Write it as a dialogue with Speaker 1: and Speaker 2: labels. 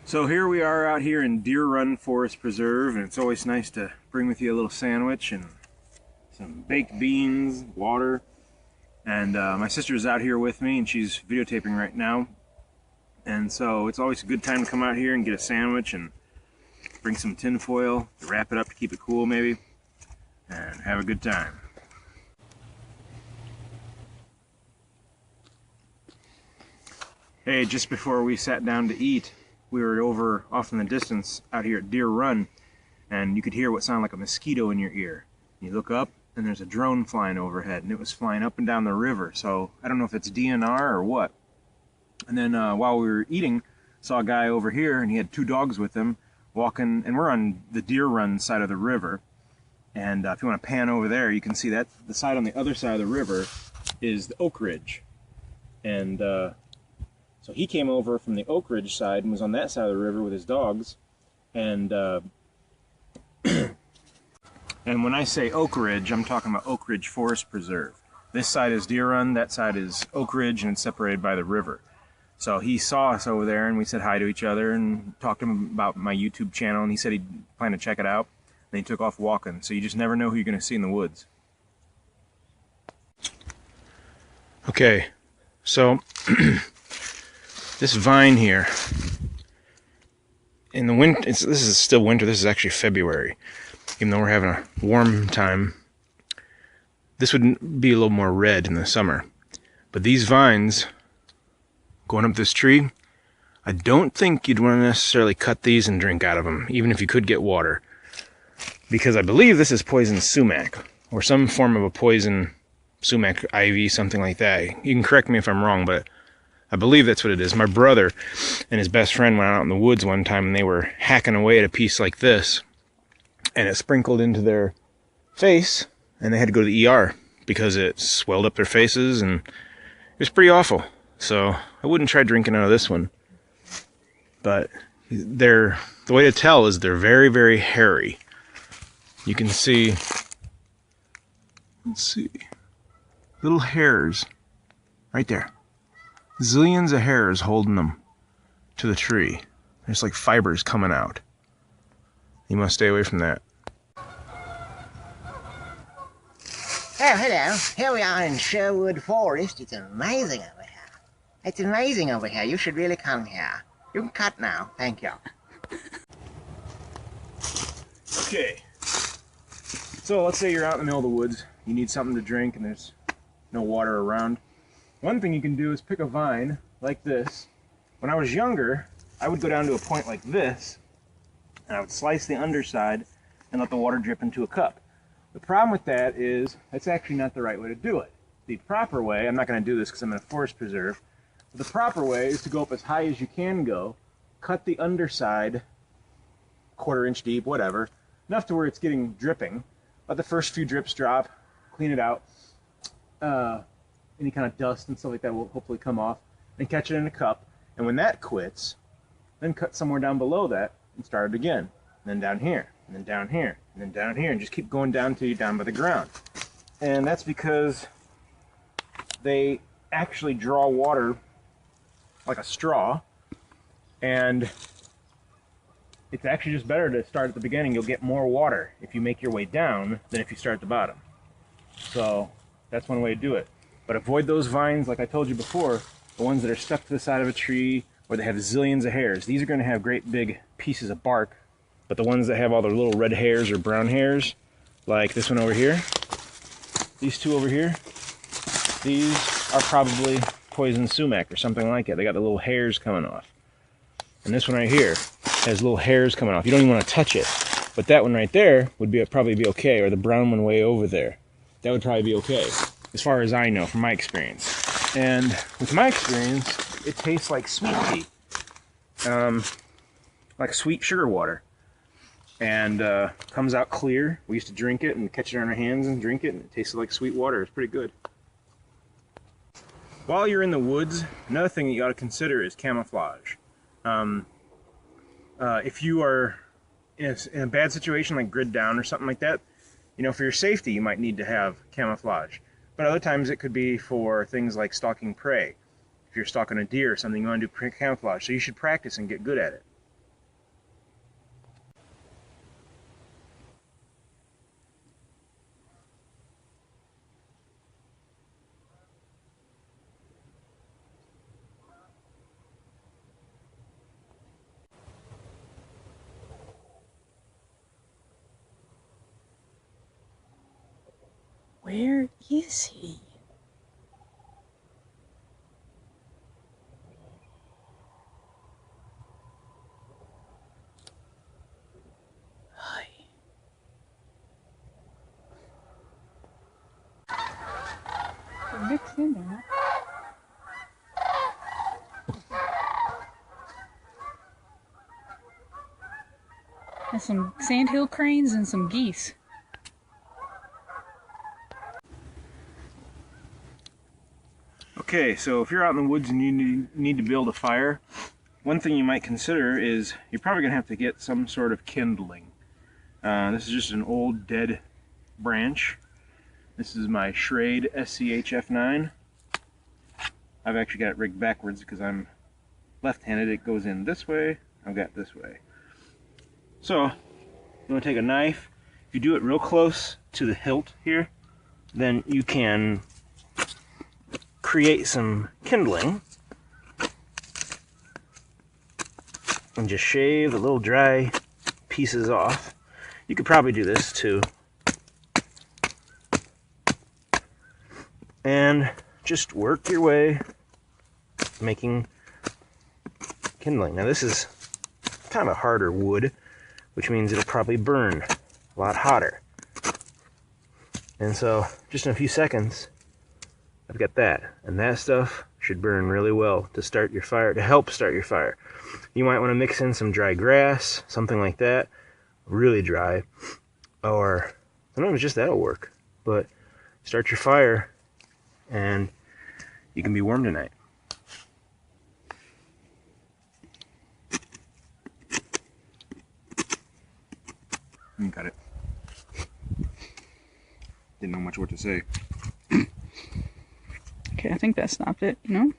Speaker 1: So here we are out here in Deer Run Forest Preserve, and it's always nice to bring with you a little sandwich and some baked beans, water. And my sister's out here with me, and she's videotaping right now. And so it's always a good time to come out here and get a sandwich and bring some tin foil to wrap it up to keep it cool maybe, and have a good time. Hey, just before we sat down to eat, we were over off in the distance out here at Deer Run, and you could hear what sounded like a mosquito in your ear. You look up and there's a drone flying overhead, and it was flying up and down the river, so I don't know if it's DNR or what. And then while we were eating, saw a guy over here, and he had two dogs with him walking, and we're on the Deer Run side of the river. And if you want to pan over there, you can see that the side on the other side of the river is the Oak Ridge. And so he came over from the Oak Ridge side and was on that side of the river with his dogs. And and when I say Oak Ridge, I'm talking about Oak Ridge Forest Preserve. This side is Deer Run, that side is Oak Ridge, and it's separated by the river. So he saw us over there, and we said hi to each other and talked to him about my YouTube channel, and he said he'd plan to check it out. And he took off walking. So you just never know who you're going to see in the woods. Okay, so this vine here, in the winter, this is still winter, this is actually February, even though we're having a warm time. This would be a little more red in the summer. But these vines going up this tree, I don't think you'd want to necessarily cut these and drink out of them, even if you could get water. Because I believe this is poison sumac, or some form of a poison sumac ivy, something like that. You can correct me if I'm wrong, but I believe that's what it is. My brother and his best friend went out in the woods one time, and they were hacking away at a piece like this, and it sprinkled into their face, and they had to go to the ER because it swelled up their faces, and it was pretty awful. So I wouldn't try drinking out of this one. But the way to tell is they're very, very hairy. You can see, let's see, little hairs right there. Zillions of hairs holding them to the tree. There's like fibers coming out. You must stay away from that.
Speaker 2: Oh, hello. Here we are in Sherwood Forest. It's amazing over here. It's amazing over here. You should really come here. You can cut now. Thank you.
Speaker 1: Okay. So let's say you're out in the middle of the woods. You need something to drink and there's no water around. One thing you can do is pick a vine like this. When I was younger, I would go down to a point like this, and I would slice the underside and let the water drip into a cup. The problem with that is that's actually not the right way to do it. The proper way, I'm not going to do this because I'm in a forest preserve, but the proper way is to go up as high as you can go, cut the underside, 1/4 inch deep, whatever, enough to where it's getting dripping. Let the first few drips drop, clean it out. Any kind of dust and stuff like that will hopefully come off, and catch it in a cup. And when that quits, then cut somewhere down below that and start it again. And then down here, and then down here, and then down here, and just keep going down till you're down by the ground. And that's because they actually draw water like a straw, and it's actually just better to start at the beginning. You'll get more water if you make your way down than if you start at the bottom. So that's one way to do it. But avoid those vines, like I told you before, the ones that are stuck to the side of a tree or they have zillions of hairs. These are going to have great big pieces of bark, but the ones that have all the little red hairs or brown hairs, like this one over here, these two over here, these are probably poison sumac or something like it. They got the little hairs coming off. And this one right here has little hairs coming off. You don't even want to touch it. But that one right there would probably be okay, or the brown one way over there. That would probably be okay, as far as I know, from my experience. And with my experience, it tastes like sweet tea. Like sweet sugar water. And comes out clear. We used to drink it and catch it on our hands and drink it, and it tasted like sweet water. It's pretty good. While you're in the woods, another thing that you ought to consider is camouflage. If you are in a bad situation like grid down or something like that, you know, for your safety, you might need to have camouflage. But other times it could be for things like stalking prey. If you're stalking a deer or something, you want to do camouflage. So you should practice and get good at it.
Speaker 3: Where is he? Hi. They're mixed in there. And some sandhill cranes and some geese.
Speaker 1: Okay, so if you're out in the woods and you need to build a fire, one thing you might consider is you're probably going to have to get some sort of kindling. This is just an old dead branch. This is my Schrade SCHF9. I've actually got it rigged backwards because I'm left-handed. It goes in this way, I've got this way. So, you want to take a knife. If you do it real close to the hilt here, then you can create some kindling and just shave the little dry pieces off. You could probably do this too. And just work your way making kindling. Now this is kind of a harder wood, which means it'll probably burn a lot hotter. And so just in a few seconds I've got that, and that stuff should burn really well to start your fire, to help start your fire. You might want to mix in some dry grass, something like that, really dry, or sometimes just that'll work. But start your fire and you can be warm tonight. Got it. Didn't know much what to say.
Speaker 3: Okay, I think that stopped it, you know?